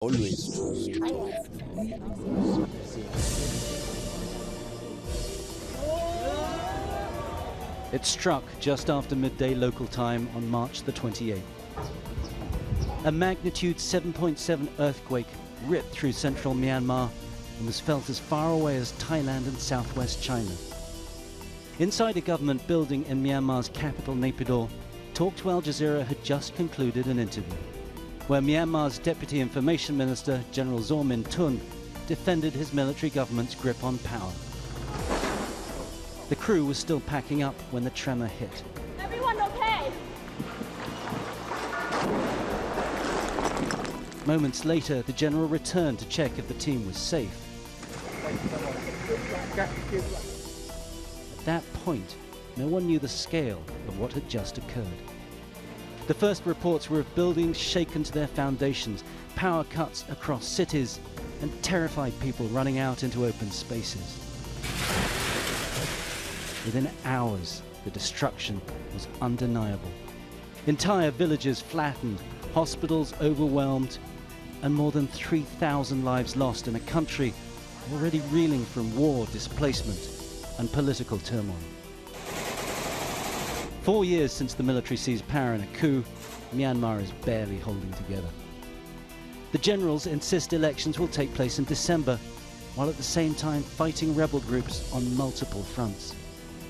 Always trust. It struck just after midday local time on March the 28th. A magnitude 7.7 earthquake ripped through central Myanmar and was felt as far away as Thailand and southwest China. Inside a government building in Myanmar's capital, Naypyidaw, Talk to Al Jazeera had just concluded an interview, where Myanmar's Deputy Information Minister, General Zaw Min Tun, defended his military government's grip on power. The crew was still packing up when the tremor hit. Everyone okay? Moments later, the general returned to check if the team was safe. At that point, no one knew the scale of what had just occurred. The first reports were of buildings shaken to their foundations, power cuts across cities, and terrified people running out into open spaces. Within hours, the destruction was undeniable. Entire villages flattened, hospitals overwhelmed, and more than 3,000 lives lost in a country already reeling from war, displacement, and political turmoil. 4 years since the military seized power in a coup, Myanmar is barely holding together. The generals insist elections will take place in December, while at the same time fighting rebel groups on multiple fronts.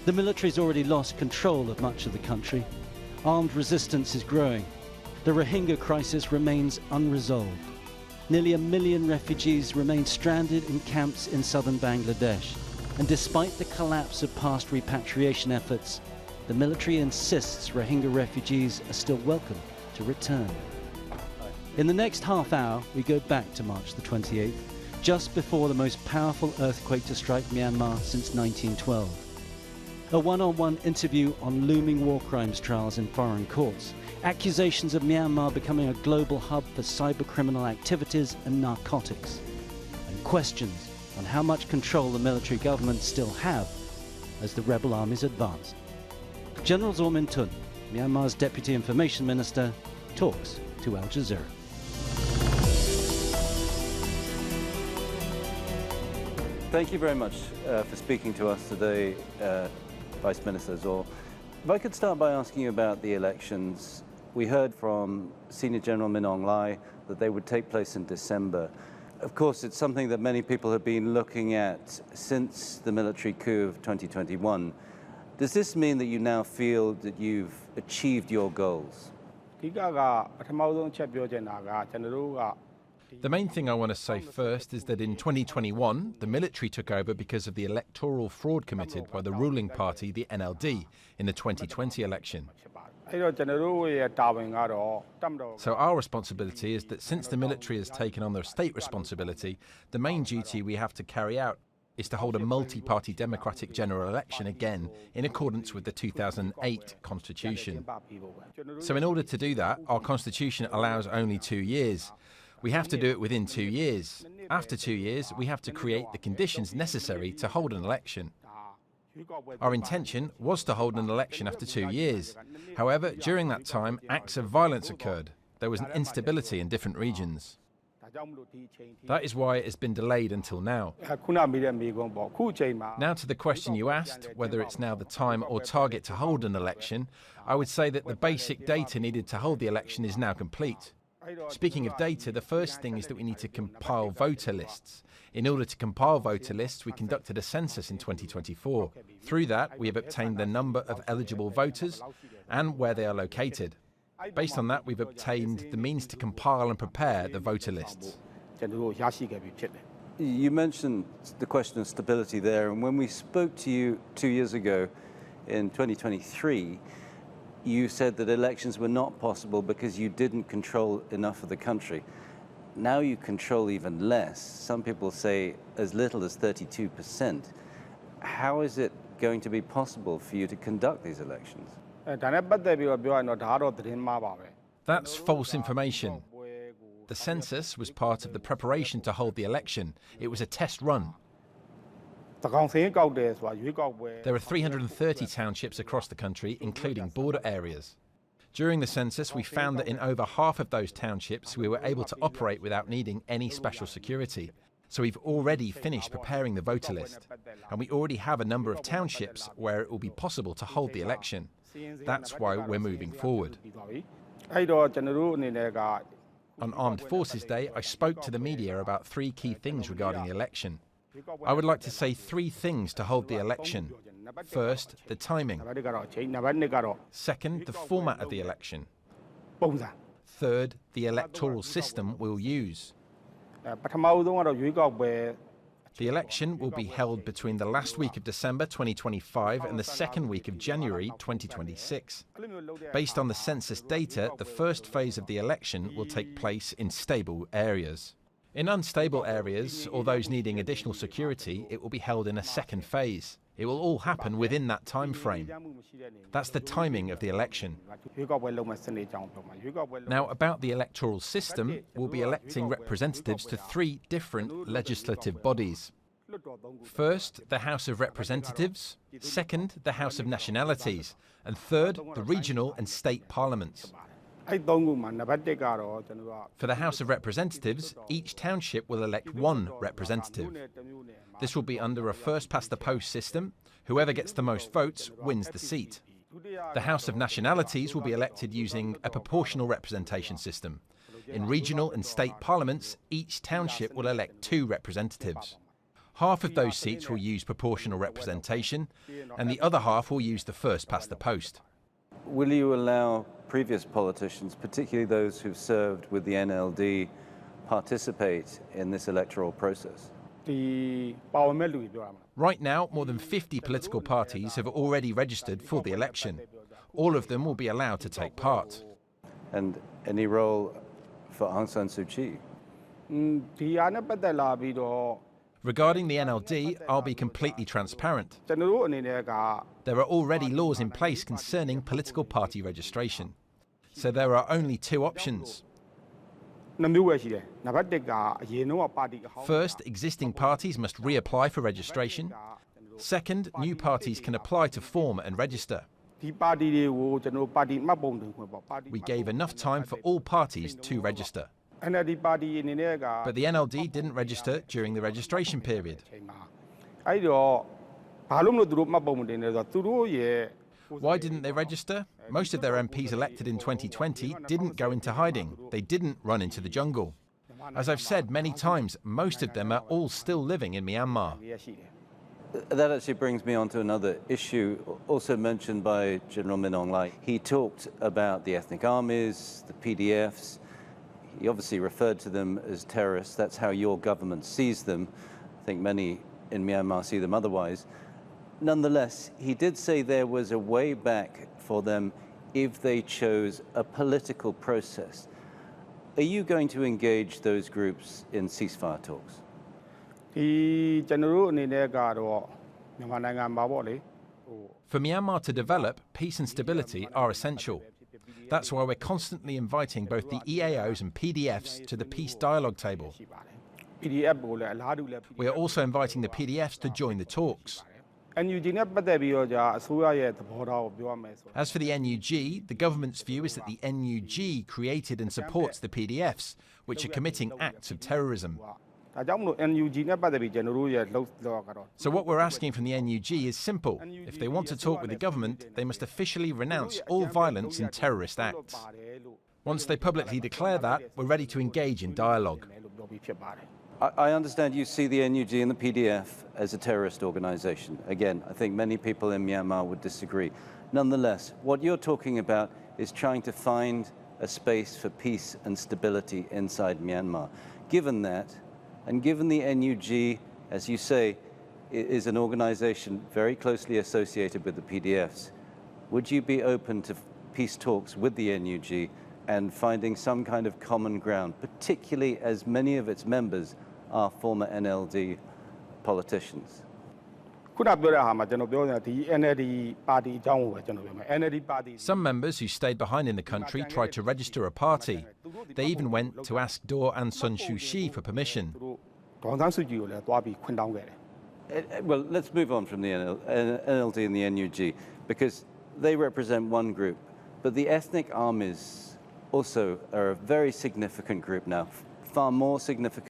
The military's already lost control of much of the country. Armed resistance is growing. The Rohingya crisis remains unresolved. Nearly 1 million refugees remain stranded in camps in southern Bangladesh. And despite the collapse of past repatriation efforts, the military insists Rohingya refugees are still welcome to return. In the next half hour, we go back to March the 28th, just before the most powerful earthquake to strike Myanmar since 1912. A one-on-one interview on looming war crimes trials in foreign courts, accusations of Myanmar becoming a global hub for cybercriminal activities and narcotics, and questions on how much control the military government still have as the rebel armies advance. General Zaw Min Tun, Myanmar's Deputy Information Minister, talks to Al Jazeera. Thank you very much for speaking to us today, Vice Minister Zaw. If I could start by asking you about the elections. We heard from Senior General Min Aung Hlaing that they would take place in December. Of course, it's something that many people have been looking at since the military coup of 2021. Does this mean that you now feel that you've achieved your goals? The main thing I want to say first is that in 2021, the military took over because of the electoral fraud committed by the ruling party, the NLD, in the 2020 election. So our responsibility is that since the military has taken on their state responsibility, the main duty we have to carry out is to hold a multi-party democratic general election again in accordance with the 2008 constitution. So in order to do that, our constitution allows only 2 years. We have to do it within 2 years. After 2 years, we have to create the conditions necessary to hold an election. Our intention was to hold an election after 2 years. However, during that time, acts of violence occurred. There was an instability in different regions. That is why it has been delayed until now. Now to the question you asked, whether it's now the time or target to hold an election, I would say that the basic data needed to hold the election is now complete. Speaking of data, the first thing is that we need to compile voter lists. In order to compile voter lists, we conducted a census in 2024. Through that, we have obtained the number of eligible voters and where they are located. Based on that, we've obtained the means to compile and prepare the voter lists. You mentioned the question of stability there, and when we spoke to you 2 years ago in 2023, you said that elections were not possible because you didn't control enough of the country. Now you control even less. Some people say as little as 32%. How is it going to be possible for you to conduct these elections? That's false information. The census was part of the preparation to hold the election. It was a test run. There are 330 townships across the country, including border areas. During the census, we found that in over half of those townships, we were able to operate without needing any special security. So we've already finished preparing the voter list. And we already have a number of townships where it will be possible to hold the election. That's why we're moving forward. On Armed Forces Day, I spoke to the media about 3 key things regarding the election. I would like to say 3 things to hold the election. First, the timing. Second, the format of the election. Third, the electoral system we'll use. The election will be held between the last week of December 2025 and the second week of January 2026. Based on the census data, the first phase of the election will take place in stable areas. In unstable areas, or those needing additional security, it will be held in a second phase. It will all happen within that time frame. That's the timing of the election. Now, about the electoral system, we'll be electing representatives to 3 different legislative bodies. First, the House of Representatives. Second, the House of Nationalities. And third, the regional and state parliaments. For the House of Representatives, each township will elect 1 representative. This will be under a first-past-the-post system. Whoever gets the most votes wins the seat. The House of Nationalities will be elected using a proportional representation system. In regional and state parliaments, each township will elect 2 representatives. Half of those seats will use proportional representation, and the other half will use the first-past-the-post. Will you allow previous politicians, particularly those who've served with the NLD, participate in this electoral process? Right now, more than 50 political parties have already registered for the election. All of them will be allowed to take part. And any role for Aung San Suu Kyi? Regarding the NLD, I'll be completely transparent. There are already laws in place concerning political party registration. So there are only 2 options. First, existing parties must reapply for registration. Second, new parties can apply to form and register. We gave enough time for all parties to register. But the NLD didn't register during the registration period. Why didn't they register? Most of their MPs elected in 2020 didn't go into hiding. They didn't run into the jungle. As I've said many times, most of them are all still living in Myanmar. That actually brings me on to another issue, also mentioned by General Min Aung Hlaing. He talked about the ethnic armies, the PDFs. He obviously referred to them as terrorists. That's how your government sees them. I think many in Myanmar see them otherwise. Nonetheless, he did say there was a way back for them if they chose a political process. Are you going to engage those groups in ceasefire talks? For Myanmar to develop, peace and stability are essential. That's why we're constantly inviting both the EAOs and PDFs to the peace dialogue table. We are also inviting the PDFs to join the talks. As for the NUG, the government's view is that the NUG created and supports the PDFs, which are committing acts of terrorism. So what we're asking from the NUG is simple. If they want to talk with the government, they must officially renounce all violence and terrorist acts. Once they publicly declare that, we're ready to engage in dialogue. I understand you see the NUG and the PDF as a terrorist organization. Again, I think many people in Myanmar would disagree. Nonetheless, what you're talking about is trying to find a space for peace and stability inside Myanmar. Given that, and given the NUG, as you say, is an organization very closely associated with the PDFs, would you be open to peace talks with the NUG and finding some kind of common ground, particularly as many of its members are former NLD politicians? Some members who stayed behind in the country tried to register a party. They even went to ask Daw Aung San Suu Kyi for permission. Well, let's move on from the NLD and the NUG, because they represent one group. But the ethnic armies also are a very significant group now, far more significant